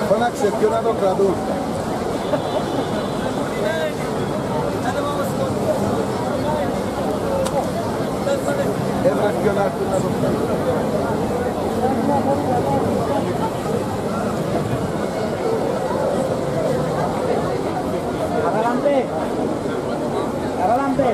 Fue un accepcionado gradu. Es accepcionado. Adelante. Adelante.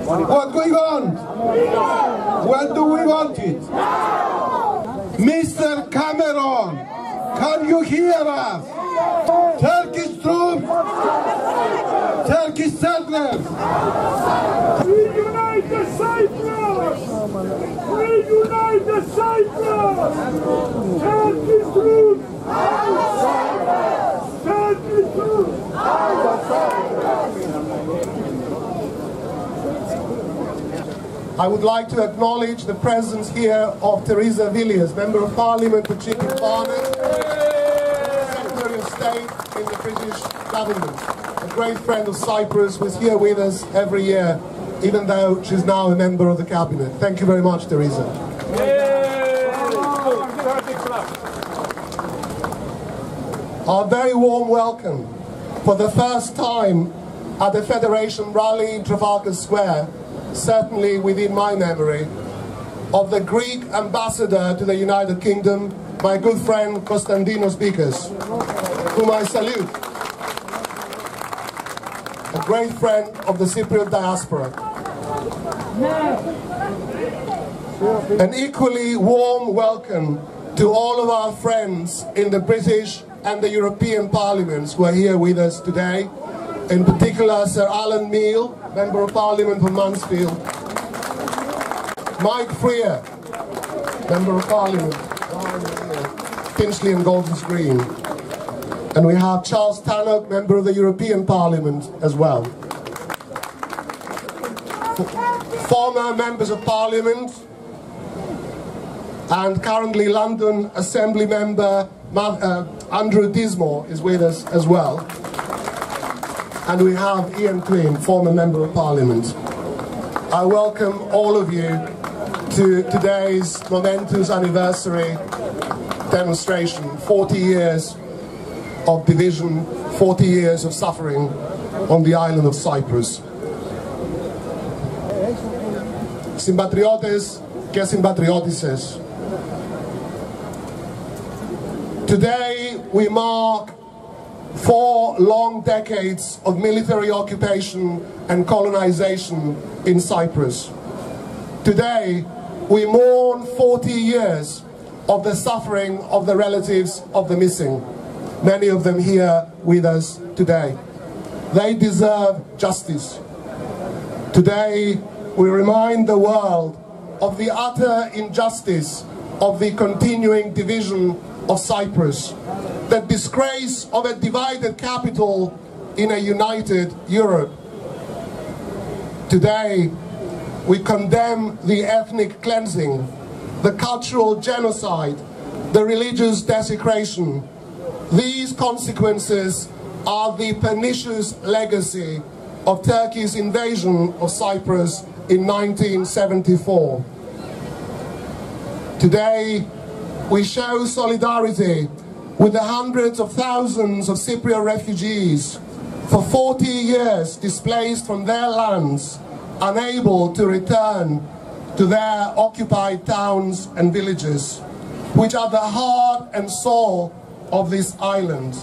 What do we want? When do we want it? Mr. Cameron, can you hear us? Turkish troops, Turkish settlers. Reunite the Cypriots! Reunite the Cypriots! Turkish troops! Turkish troops! I would like to acknowledge the presence here of Theresa Villiers, Member of Parliament for Chicken Farmers, Secretary of State in the British government, a great friend of Cyprus, who is here with us every year, even though she's now a member of the cabinet. Thank you very much, Theresa. Our very warm welcome for the first time at the Federation rally in Trafalgar Square, certainly within my memory, of the Greek ambassador to the United Kingdom, my good friend Konstantinos Bikos, whom I salute, a great friend of the Cypriot diaspora. An equally warm welcome to all of our friends in the British and the European parliaments who are here with us today, in particular Sir Alan Meale, Member of Parliament for Mansfield, Mike Freer, Member of Parliament, Finchley and Golders Green, and we have Charles Tannock, Member of the European Parliament as well. Former Members of Parliament and currently London Assembly Member Andrew Dismore is with us as well. And we have Ian Quinn, former Member of Parliament. I welcome all of you to today's momentous anniversary demonstration. 40 years of division, 40 years of suffering on the island of Cyprus. Συμπατριώτες και συμπατριώτισσες, today we mark 4 long decades of military occupation and colonization in Cyprus. Today we mourn 40 years of the suffering of the relatives of the missing, many of them here with us today. They deserve justice. Today we remind the world of the utter injustice of the continuing division of Cyprus, the disgrace of a divided capital in a united Europe. Today, we condemn the ethnic cleansing, the cultural genocide, the religious desecration. These consequences are the pernicious legacy of Turkey's invasion of Cyprus in 1974. Today, we show solidarity with the hundreds of thousands of Cypriot refugees, for 40 years displaced from their lands, unable to return to their occupied towns and villages, which are the heart and soul of this island.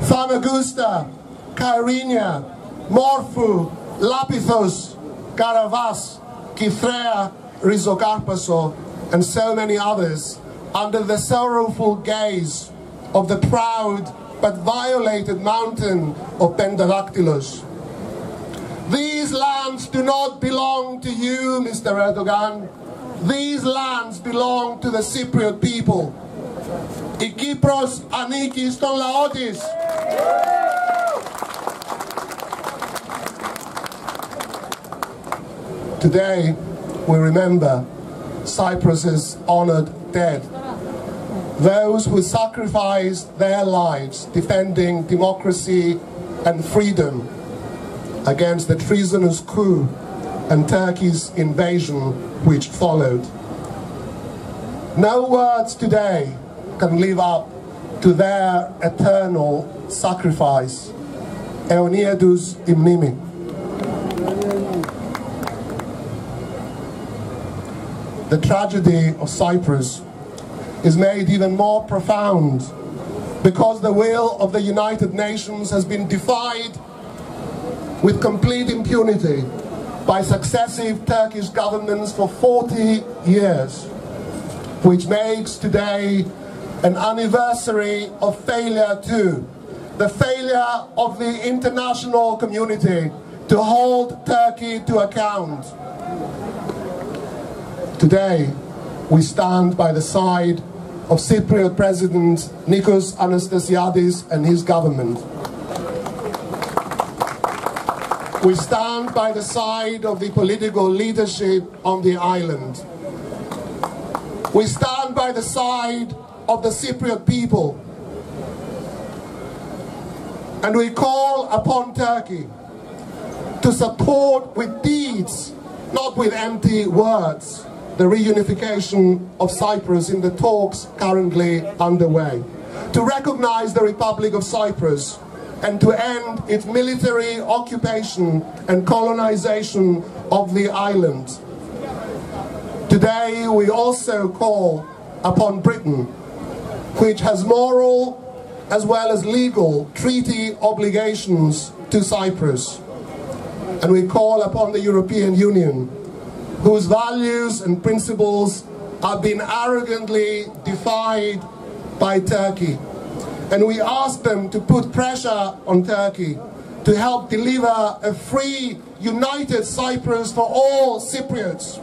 Famagusta, Kyrenia, Morphou, Lapithos, Karavas, Kythrea, Rizokárpasso, and so many others, under the sorrowful gaze of the proud but violated mountain of Pentadactylos. These lands do not belong to you, Mr. Erdogan. These lands belong to the Cypriot people. Η Κύπρος ανήκει στον λαό της. Today, we remember Cyprus's honored dead, those who sacrificed their lives defending democracy and freedom against the treasonous coup and Turkey's invasion which followed. No words today can live up to their eternal sacrifice. Αιωνίαιτους η μνήμη. The tragedy of Cyprus is made even more profound because the will of the United Nations has been defied with complete impunity by successive Turkish governments for 40 years, which makes today an anniversary of failure too, the failure of the international community to hold Turkey to account. Today, we stand by the side of Cypriot President Nikos Anastasiadis and his government. We stand by the side of the political leadership on the island. We stand by the side of the Cypriot people. And we call upon Turkey to support with deeds, not with empty words, the reunification of Cyprus in the talks currently underway, to recognize the Republic of Cyprus and to end its military occupation and colonization of the island. Today we also call upon Britain, which has moral as well as legal treaty obligations to Cyprus. And we call upon the European Union, whose values and principles are being arrogantly defied by Turkey. And we ask them to put pressure on Turkey to help deliver a free, united Cyprus for all Cypriots,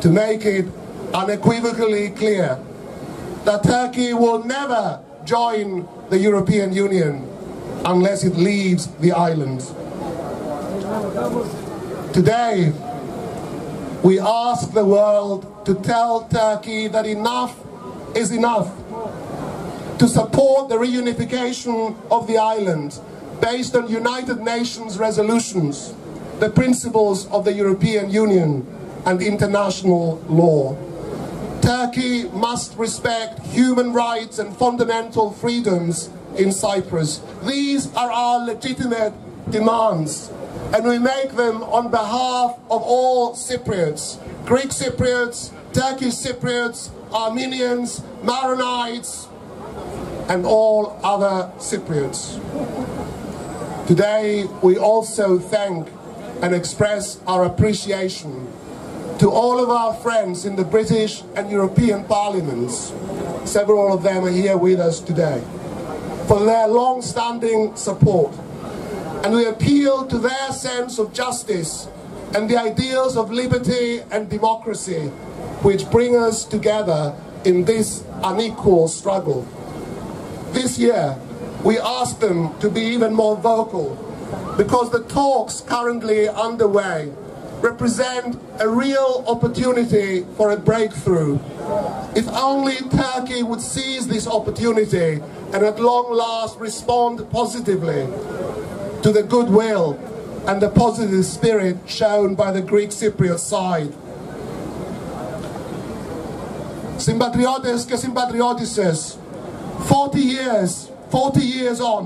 to make it unequivocally clear that Turkey will never join the European Union unless it leaves the island. Today, we ask the world to tell Turkey that enough is enough, to support the reunification of the island based on United Nations resolutions, the principles of the European Union and international law. Turkey must respect human rights and fundamental freedoms in Cyprus. These are our legitimate demands, and we make them on behalf of all Cypriots, Greek Cypriots, Turkish Cypriots, Armenians, Maronites, and all other Cypriots. Today, we also thank and express our appreciation to all of our friends in the British and European parliaments, several of them are here with us today, for their long-standing support. And we appeal to their sense of justice and the ideals of liberty and democracy which bring us together in this unequal struggle. This year, we ask them to be even more vocal, because the talks currently underway represent a real opportunity for a breakthrough. If only Turkey would seize this opportunity and at long last respond positively to the goodwill and the positive spirit shown by the Greek Cypriot side. Συμπατριώτες και συμπατριώτισσες, 40 years on,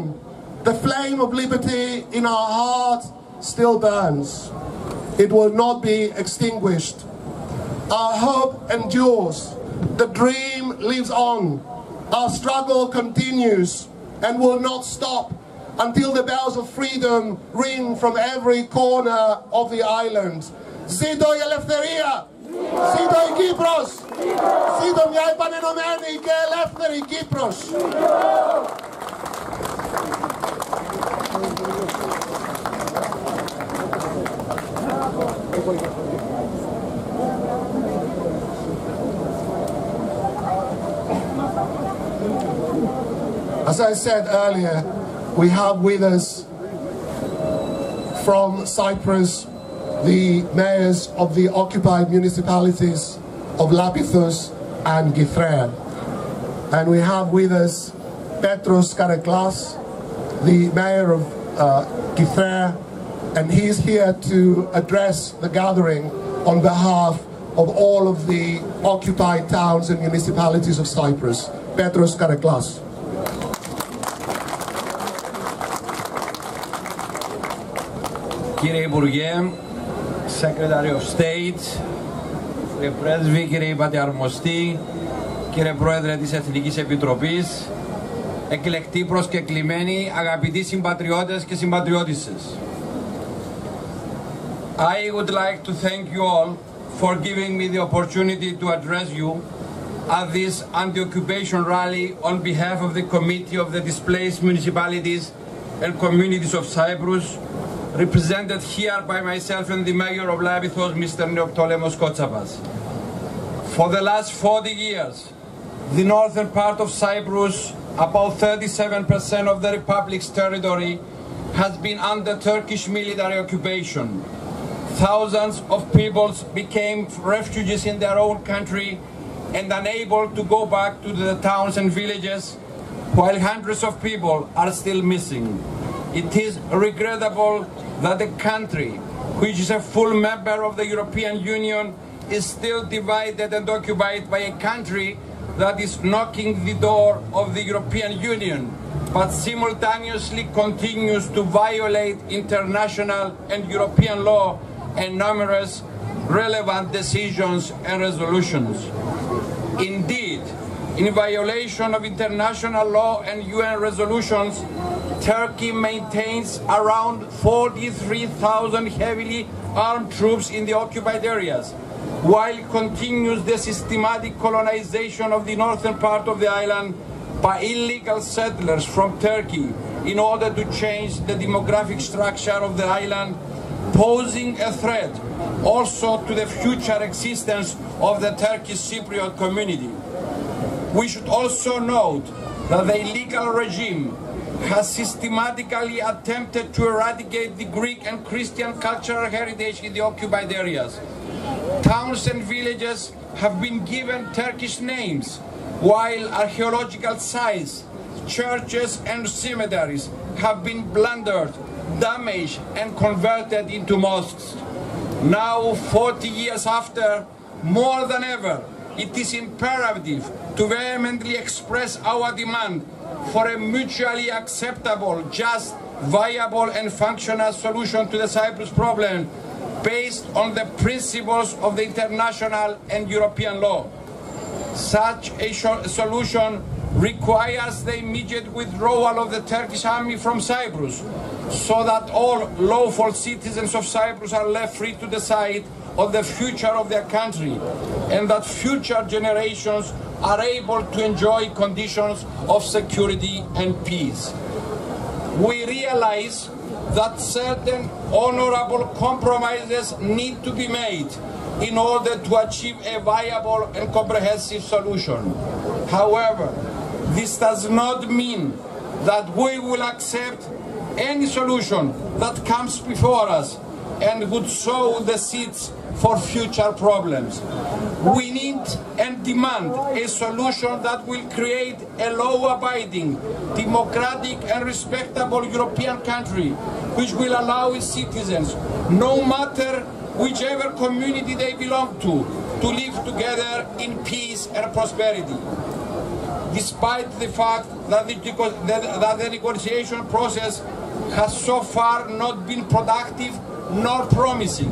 the flame of liberty in our heart still burns. It will not be extinguished. Our hope endures. The dream lives on. Our struggle continues and will not stop until the bells of freedom ring from every corner of the island. Ζήτω η ελευθερία! Ζήτω η Κύπρος! Ζήτω μια επανενωμένη και ελεύθερη Κύπρος! As I said earlier, we have with us from Cyprus the mayors of the occupied municipalities of Lapithos and Githrea. And we have with us Petros Kareklas, the mayor of Githrea, and he's here to address the gathering on behalf of all of the occupied towns and municipalities of Cyprus. Petros Kareklas. Κύριε Υπουργέ, Secretary of State, κύριε Πρέσβη, κύριε Υπατιαρμοστή, κύριε Πρόεδρε της Εθνικής Επιτροπής, εκλεκτοί προσκεκλημένοι, αγαπητοί συμπατριώτες και συμπατριώτισσες. I would like to thank you all for giving me the opportunity to address you at this anti-occupation rally on behalf of the Committee of the Displaced Municipalities and Communities of Cyprus, represented here by myself and the Mayor of Lapithos, Mr. Neoptolemos Kotsapas. For the last 40 years, the northern part of Cyprus, about 37% of the Republic's territory, has been under Turkish military occupation. Thousands of people became refugees in their own country and unable to go back to the towns and villages, while hundreds of people are still missing. It is regrettable that a country which is a full member of the European Union is still divided and occupied by a country that is knocking the door of the European Union, but simultaneously continues to violate international and European law and numerous relevant decisions and resolutions. Indeed, in violation of international law and UN resolutions, Turkey maintains around 43,000 heavily armed troops in the occupied areas, while continues the systematic colonization of the northern part of the island by illegal settlers from Turkey in order to change the demographic structure of the island, posing a threat also to the future existence of the Turkish Cypriot community. We should also note that the illegal regime has systematically attempted to eradicate the Greek and Christian cultural heritage in the occupied areas. Towns and villages have been given Turkish names, while archaeological sites, churches and cemeteries have been plundered, damaged and converted into mosques. Now, 40 years after, more than ever, it is imperative to vehemently express our demand for a mutually acceptable, just, viable and functional solution to the Cyprus problem based on the principles of the international and European law. Such a solution requires the immediate withdrawal of the Turkish army from Cyprus, so that all lawful citizens of Cyprus are left free to decide on the future of their country, and that future generations are able to enjoy conditions of security and peace. We realize that certain honorable compromises need to be made in order to achieve a viable and comprehensive solution. However, this does not mean that we will accept any solution that comes before us and would sow the seeds for future problems. We need and demand a solution that will create a law-abiding, democratic and respectable European country which will allow its citizens, no matter whichever community they belong to live together in peace and prosperity. Despite the fact that the negotiation process has so far not been productive nor promising,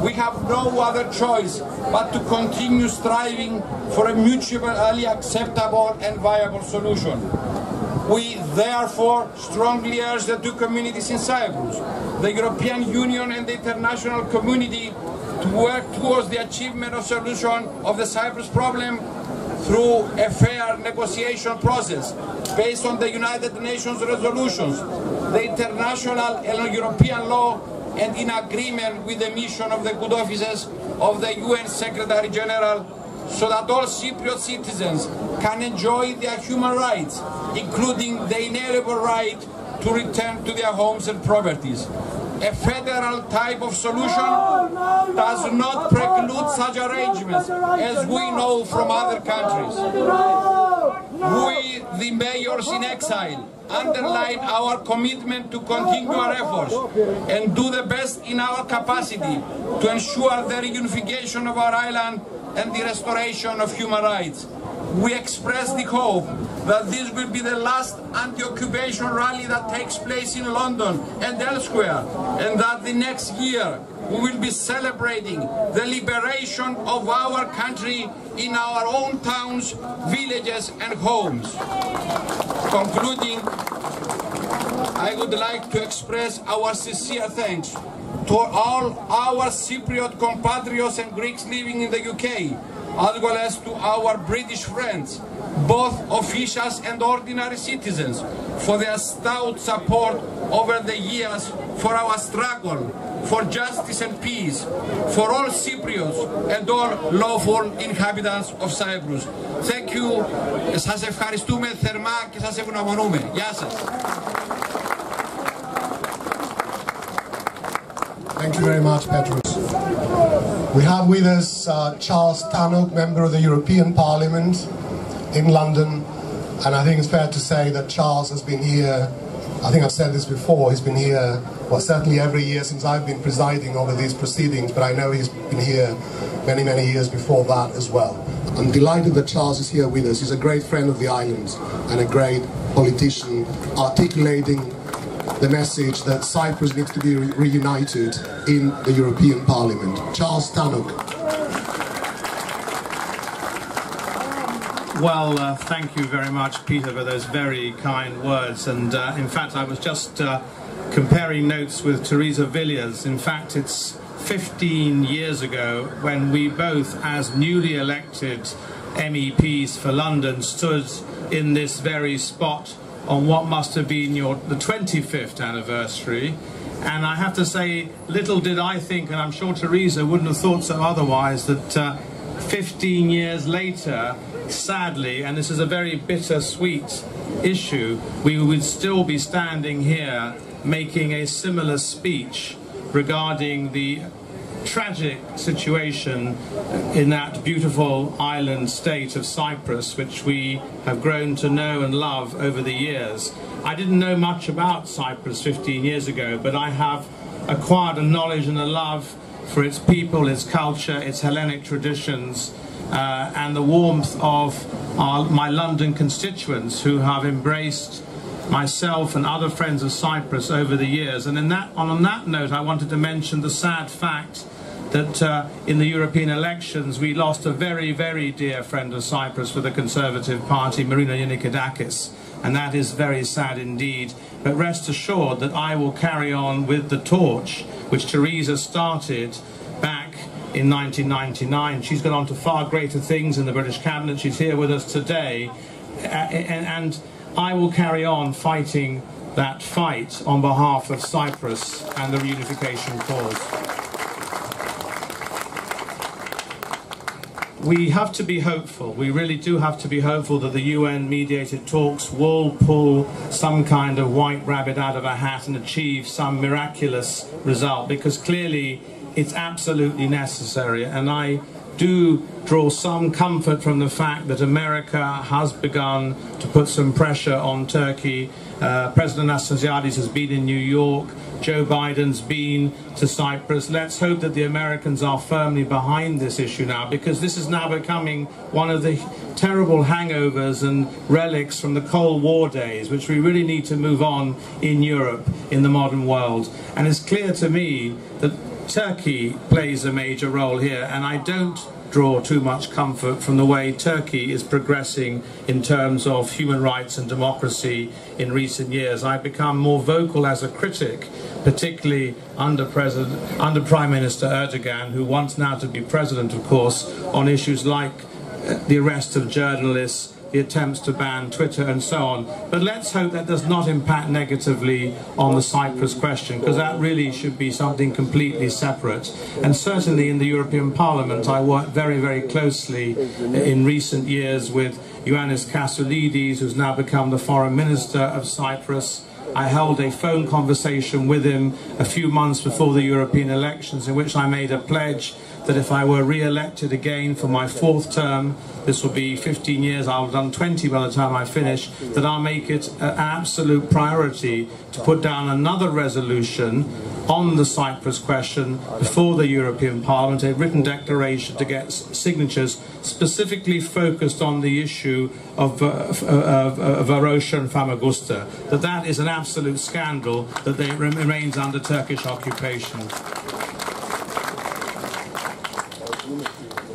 we have no other choice but to continue striving for a mutually acceptable and viable solution. We therefore strongly urge the two communities in Cyprus, the European Union and the international community, to work towards the achievement of solution of the Cyprus problem through a fair negotiation process based on the United Nations resolutions, the international and European law, and in agreement with the mission of the good offices of the UN Secretary General, so that all Cypriot citizens can enjoy their human rights, including the inalienable right to return to their homes and properties. A federal type of solution does not preclude such arrangements, as we know from other countries. We, the mayors in exile, underline our commitment to continue our efforts and do the best in our capacity to ensure the reunification of our island and the restoration of human rights. We express the hope that this will be the last anti-occupation rally that takes place in London and elsewhere, and that the next year we will be celebrating the liberation of our country in our own towns, villages and homes. Concluding, I would like to express our sincere thanks to all our Cypriot compatriots and Greeks living in the UK, as well as to our British friends, both officials and ordinary citizens, for their stout support over the years for our struggle for justice and peace, for all Cypriots and all lawful inhabitants of Cyprus. Thank you. Σας ευχαριστούμε θερμά και σας ευγνωμονούμε. Γεια σας. Thank you very much, Petros. We have with us Charles Tannock, member of the European Parliament in London, and I think it's fair to say that Charles has been here, I think I've said this before, he's been here, well, certainly every year since I've been presiding over these proceedings, but I know he's been here many, many years before that as well. I'm delighted that Charles is here with us. He's a great friend of the islands and a great politician, articulating the message that Cyprus needs to be reunited in the European Parliament. Charles Tannock. Well, thank you very much, Peter, for those very kind words. And in fact, I was just comparing notes with Teresa Villiers. In fact, it's 15 years ago when we both, as newly elected MEPs for London, stood in this very spot on what must have been the 25th anniversary. And I have to say, little did I think, and I'm sure Teresa wouldn't have thought so otherwise, that 15 years later, sadly, and this is a very bittersweet issue, we would still be standing here making a similar speech regarding the tragic situation in that beautiful island state of Cyprus, which we have grown to know and love over the years. I didn't know much about Cyprus 15 years ago, but I have acquired a knowledge and a love for its people, its culture, its Hellenic traditions, and the warmth of my London constituents who have embraced myself and other friends of Cyprus over the years. And on that note, I wanted to mention the sad fact that in the European elections we lost a very, very dear friend of Cyprus for the Conservative Party, Marina Yannikidakis, and that is very sad indeed. But rest assured that I will carry on with the torch which Theresa started back in 1999. She's gone on to far greater things in the British cabinet. She's here with us today, and I will carry on fighting that fight on behalf of Cyprus and the reunification cause. We have to be hopeful. We really do have to be hopeful that the UN-mediated talks will pull some kind of white rabbit out of a hat and achieve some miraculous result, because clearly it's absolutely necessary. And I do draw some comfort from the fact that America has begun to put some pressure on Turkey. President Anastasiades has been in New York. Joe Biden's been to Cyprus. Let's hope that the Americans are firmly behind this issue now, because this is now becoming one of the terrible hangovers and relics from the Cold War days, which we really need to move on in Europe, in the modern world. And it's clear to me that Turkey plays a major role here, and I don't draw too much comfort from the way Turkey is progressing in terms of human rights and democracy in recent years. I've become more vocal as a critic, particularly under Prime Minister Erdogan, who wants now to be president, of course, on issues like the arrest of journalists, the attempts to ban Twitter and so on. But let's hope that does not impact negatively on the Cyprus question, because that really should be something completely separate. And certainly in the European Parliament I worked very, very closely in recent years with Ioannis Kassoulidis, who's now become the Foreign Minister of Cyprus. I held a phone conversation with him a few months before the European elections, in which I made a pledge that if I were re-elected again for my 4th term, this will be 15 years, I'll have done 20 by the time I finish, that I'll make it an absolute priority to put down another resolution on the Cyprus question before the European Parliament, a written declaration to get signatures specifically focused on the issue of Varosha and Famagusta. That is an absolute scandal that it remains under Turkish occupation.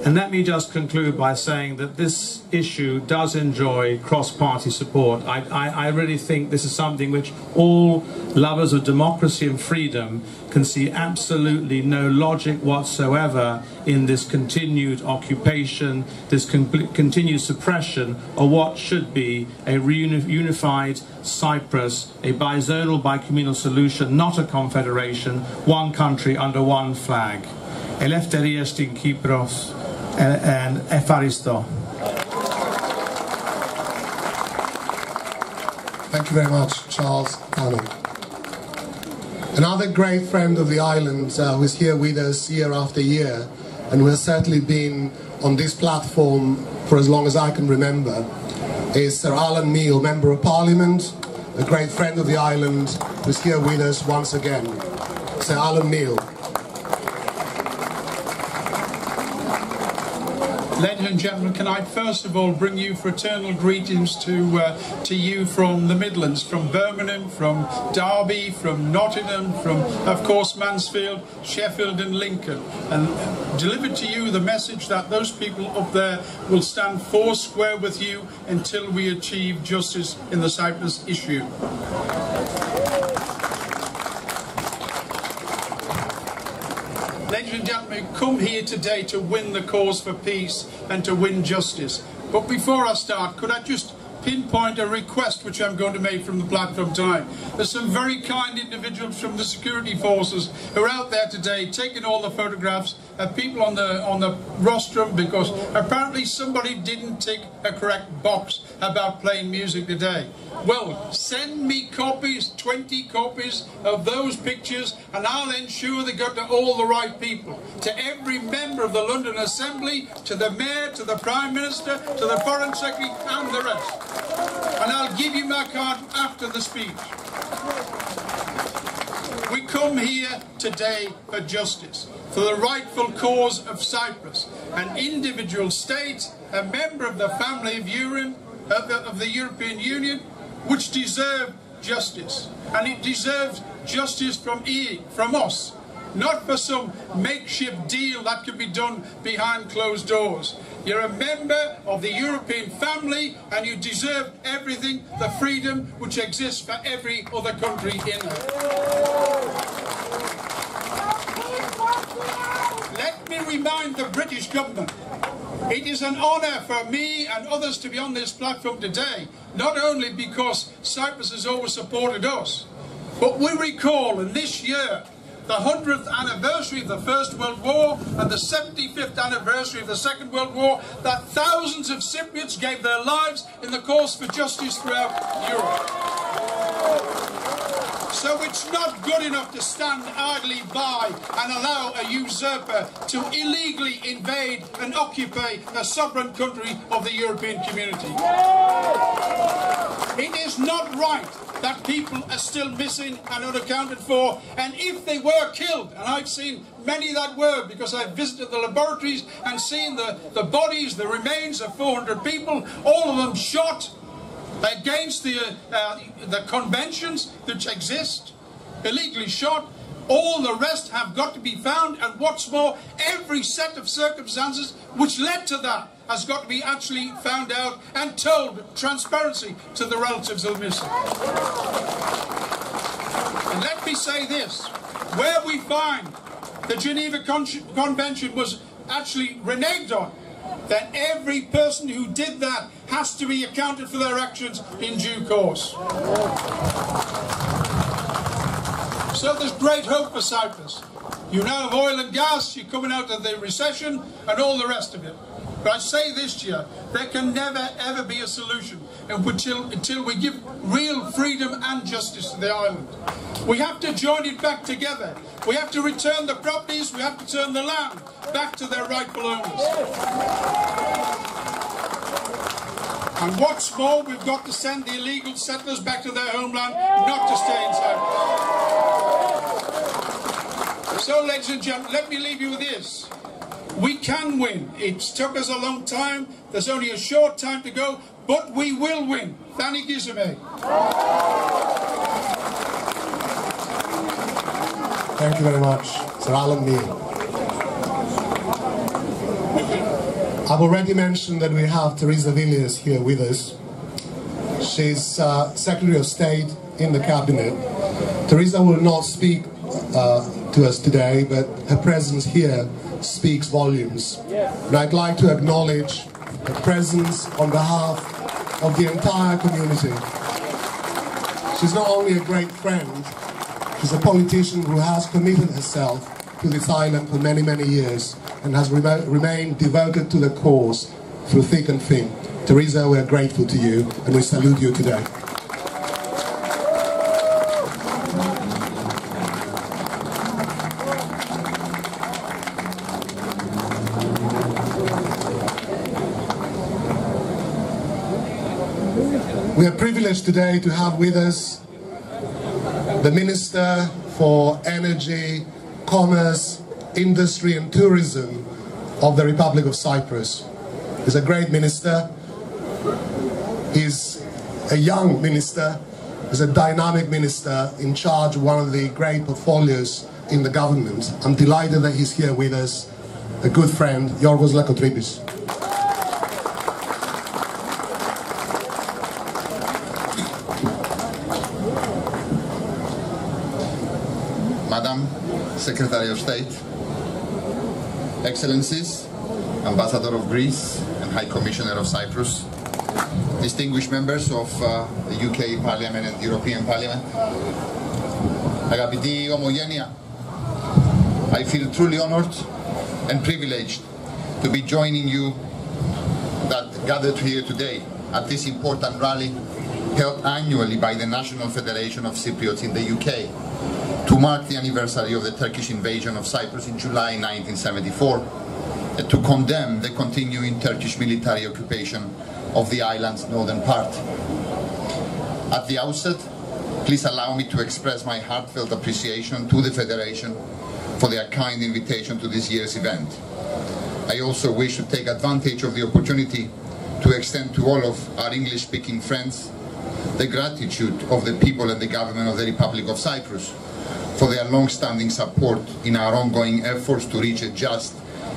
And let me just conclude by saying that this issue does enjoy cross-party support. I really think this is something which all lovers of democracy and freedom can see absolutely no logic whatsoever in this continued occupation, this continued suppression of what should be a reunified Cyprus, a bizonal, bicommunal solution, not a confederation, one country under one flag. Eleftheria στην Kipros. And Efaristo. Thank you very much, Charles Cannon. Another great friend of the island who is here with us year after year, and who has certainly been on this platform for as long as I can remember, is Sir Alan Meale, Member of Parliament, a great friend of the island who is here with us once again. Sir Alan Meale. Ladies and gentlemen, can I first of all bring you fraternal greetings to you from the Midlands, from Birmingham, from Derby, from Nottingham, from, of course, Mansfield, Sheffield and Lincoln, and deliver to you the message that those people up there will stand foursquare with you until we achieve justice in the Cyprus issue. Ladies and gentlemen, come here today to win the cause for peace and to win justice. But before I start, could I just pinpoint a request which I'm going to make from the platform tonight? There's some very kind individuals from the security forces who are out there today taking all the photographs people on the rostrum because apparently somebody didn't tick a correct box about playing music today. Well, send me copies, 20 copies of those pictures, and I'll ensure they go to all the right people. To every member of the London Assembly, to the Mayor, to the Prime Minister, to the Foreign Secretary, and the rest. And I'll give you my card after the speech. We come here today for justice, for the rightful cause of Cyprus, an individual state, a member of the family of the European Union, which deserve justice. And it deserves justice from us, not for some makeshift deal that can be done behind closed doors. You're a member of the European family and you deserve everything, the freedom which exists for every other country in it. Let me remind the British government, it is an honour for me and others to be on this platform today, not only because Cyprus has always supported us, but we recall in this year the 100th anniversary of the First World War and the 75th anniversary of the Second World War, that thousands of Cypriots gave their lives in the cause for justice throughout Europe. So it's not good enough to stand idly by and allow a usurper to illegally invade and occupy a sovereign country of the European community. It is not right that people are still missing and unaccounted for, and if they were killed, and I've seen many that were because I've visited the laboratories and seen the bodies, the remains of 400 people, all of them shot against the conventions which exist, illegally shot. All the rest have got to be found, and what's more, every set of circumstances which led to that has got to be actually found out and told, transparency to the relatives of the missing. And let me say this, where we find the Geneva Convention was actually reneged on, then every person who did that has to be accounted for their actions in due course. So there's great hope for Cyprus. You now have oil and gas, you're coming out of the recession and all the rest of it. But I say this to you, there can never ever be a solution until we give real freedom and justice to the island. We have to join it back together. We have to return the properties, we have to turn the land back to their rightful owners. And what's more, we've got to send the illegal settlers back to their homeland, not to stay in Cyprus. So, ladies and gentlemen, let me leave you with this. We can win. It took us a long time. There's only a short time to go, but we will win. Thank you, Zime. Thank you very much, Sir Alan Neil. I've already mentioned that we have Teresa Villiers here with us. She's Secretary of State in the Cabinet. Teresa will not speak to us today, but her presence here speaks volumes. And I'd like to acknowledge her presence on behalf of the entire community. She's not only a great friend, she's a politician who has committed herself to this island for many, many years and has remained devoted to the cause through thick and thin. Teresa, we're grateful to you and we salute you today. We are privileged today to have with us the Minister for Energy, Commerce, Industry and Tourism of the Republic of Cyprus. He's a great minister, he's a young minister, he's a dynamic minister in charge of one of the great portfolios in the government. I'm delighted that he's here with us, a good friend, Yorgos Lakotripis. Madam Secretary of State, Excellencies, Ambassador of Greece and High Commissioner of Cyprus, distinguished members of the UK Parliament and European Parliament, Agapiti Homogenia, I feel truly honored and privileged to be joining you that gathered here today at this important rally held annually by the National Federation of Cypriots in the UK to mark the anniversary of the Turkish invasion of Cyprus in July 1974, and to condemn the continuing Turkish military occupation of the island's northern part. At the outset, please allow me to express my heartfelt appreciation to the Federation for their kind invitation to this year's event. I also wish to take advantage of the opportunity to extend to all of our English-speaking friends the gratitude of the people and the government of the Republic of Cyprus for their long-standing support in our ongoing efforts to reach a just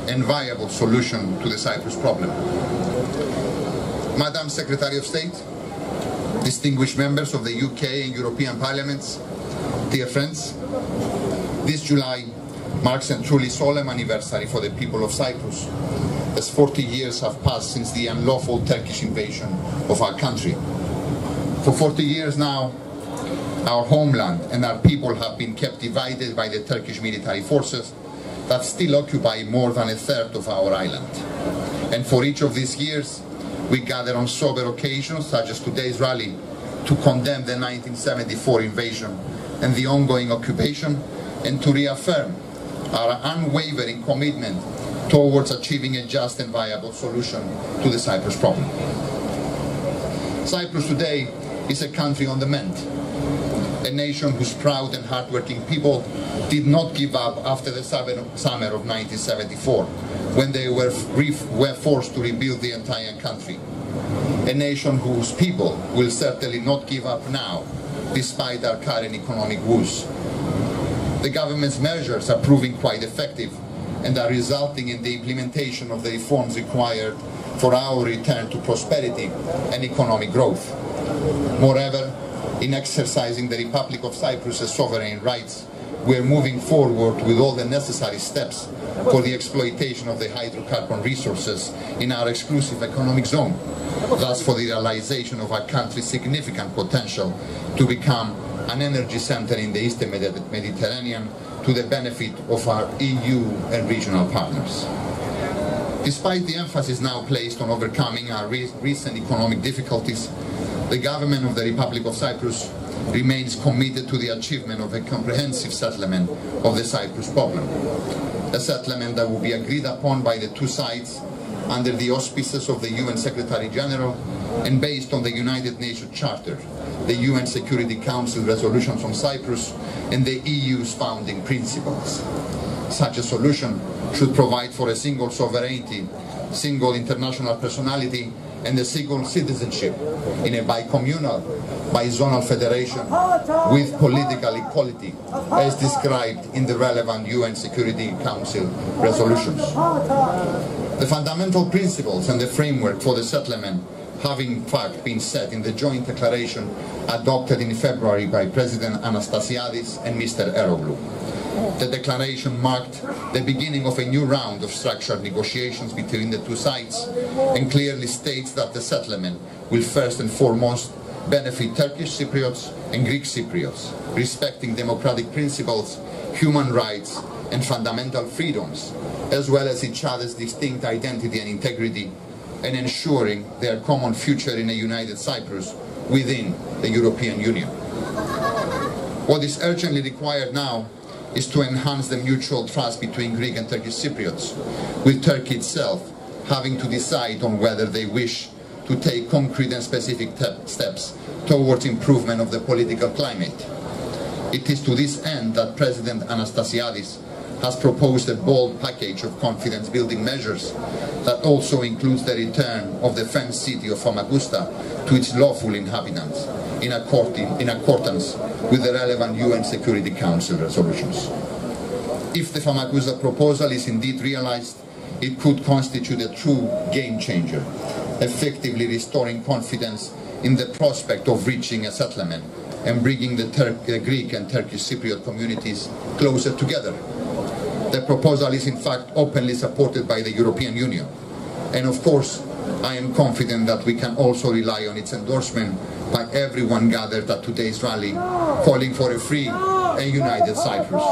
and viable solution to the Cyprus problem. Madam Secretary of State, distinguished members of the UK and European Parliaments, dear friends, this July marks a truly solemn anniversary for the people of Cyprus, as 40 years have passed since the unlawful Turkish invasion of our country. For 40 years now, our homeland and our people have been kept divided by the Turkish military forces that still occupy more than a third of our island. And for each of these years, we gather on sober occasions, such as today's rally, to condemn the 1974 invasion and the ongoing occupation, and to reaffirm our unwavering commitment towards achieving a just and viable solution to the Cyprus problem. Cyprus today is a country on the mend, a nation whose proud and hardworking people did not give up after the summer of 1974, when they were forced to rebuild the entire country. A nation whose people will certainly not give up now, despite our current economic woes. The government's measures are proving quite effective and are resulting in the implementation of the reforms required for our return to prosperity and economic growth. Moreover, in exercising the Republic of Cyprus' sovereign rights, we are moving forward with all the necessary steps for the exploitation of the hydrocarbon resources in our exclusive economic zone, thus for the realization of our country's significant potential to become an energy center in the Eastern Mediterranean to the benefit of our EU and regional partners. Despite the emphasis now placed on overcoming our recent economic difficulties, the government of the Republic of Cyprus remains committed to the achievement of a comprehensive settlement of the Cyprus problem. A settlement that will be agreed upon by the two sides under the auspices of the UN Secretary General and based on the United Nations Charter, the UN Security Council resolutions on Cyprus, and the EU's founding principles. Such a solution should provide for a single sovereignty, single international personality, and a single citizenship in a bicommunal, bizonal federation with political equality, as described in the relevant UN Security Council resolutions. The fundamental principles and the framework for the settlement have in fact been set in the joint declaration adopted in February by President Anastasiadis and Mr. Eroglu. The declaration marked the beginning of a new round of structured negotiations between the two sides and clearly states that the settlement will first and foremost benefit Turkish Cypriots and Greek Cypriots, respecting democratic principles, human rights and fundamental freedoms, as well as each other's distinct identity and integrity, and ensuring their common future in a united Cyprus within the European Union. What is urgently required now is to enhance the mutual trust between Greek and Turkish Cypriots, with Turkey itself having to decide on whether they wish to take concrete and specific steps towards improvement of the political climate. It is to this end that President Anastasiadis has proposed a bold package of confidence-building measures that also includes the return of the fenced city of Famagusta to its lawful inhabitants, in accordance with the relevant UN Security Council resolutions. If the Famagusta proposal is indeed realized, it could constitute a true game changer, effectively restoring confidence in the prospect of reaching a settlement and bringing the Greek and Turkish Cypriot communities closer together. The proposal is in fact openly supported by the European Union, and of course I am confident that we can also rely on its endorsement by everyone gathered at today's rally, calling for a free and united Cyprus.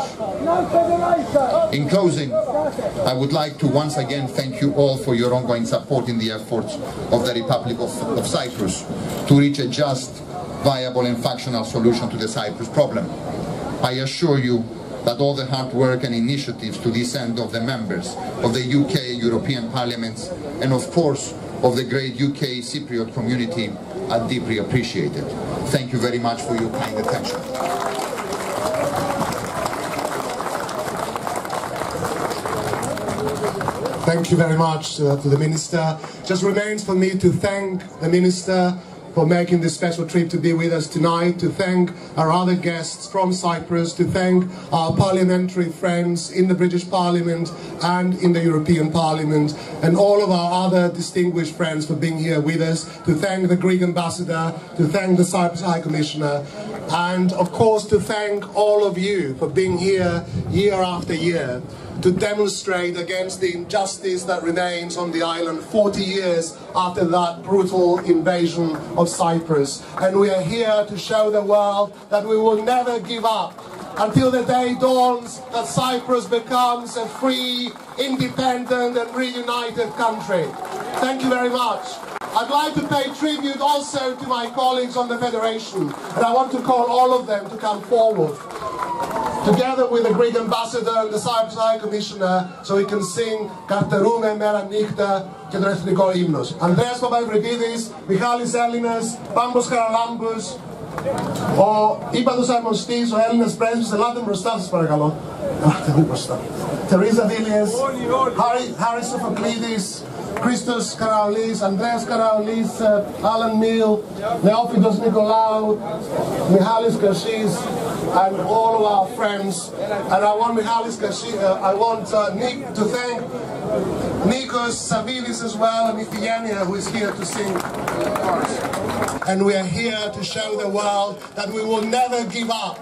In closing, I would like to once again thank you all for your ongoing support in the efforts of the Republic of Cyprus to reach a just, viable and functional solution to the Cyprus problem. I assure you that all the hard work and initiatives to this end of the members of the UK European Parliaments and of course of the great UK Cypriot community are deeply appreciated. Thank you very much for your kind attention. Thank you very much to the Minister. Just remains for me to thank the Minister for making this special trip to be with us tonight, to thank our other guests from Cyprus, to thank our parliamentary friends in the British Parliament and in the European Parliament, and all of our other distinguished friends for being here with us, to thank the Greek Ambassador, to thank the Cyprus High Commissioner, and of course to thank all of you for being here year after year to demonstrate against the injustice that remains on the island 40 years after that brutal invasion of Cyprus. And we are here to show the world that we will never give up until the day dawns that Cyprus becomes a free, independent and reunited country. Thank you very much. I'd like to pay tribute also to my colleagues on the Federation, and I want to call all of them to come forward, together with the Greek Ambassador and the Cyprus High Commissioner, so we can sing «Καρτερούμε μέρα νύχτα» και τον εθνικό ύμνος. Ανδρέας Παπαευρυπίδης, Μιχάλης Έλληνας, Πάμπος Χαραλάμπους, ο ύπατος αρμοστής, ο Έλληνας πρέσβης, ελάτε μπροστά σας παρακαλώ. Ελάτε μπροστά. Τερίζα Βίλιες, Χάρης Σοφοκλίδης, Christos Karaolis, Andreas Karaolis, Alan Neal, Neophitos Nikolaou, Michalis Kashis, and all of our friends. And I want Michalis Kashis, I want Nick to thank Nikos Savilis as well, and Iphigenia, who is here to sing chorus. And we are here to show the world that we will never give up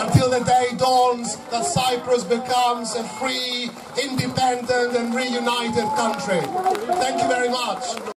until the day dawns that Cyprus becomes a free, independent and reunited country. Thank you very much.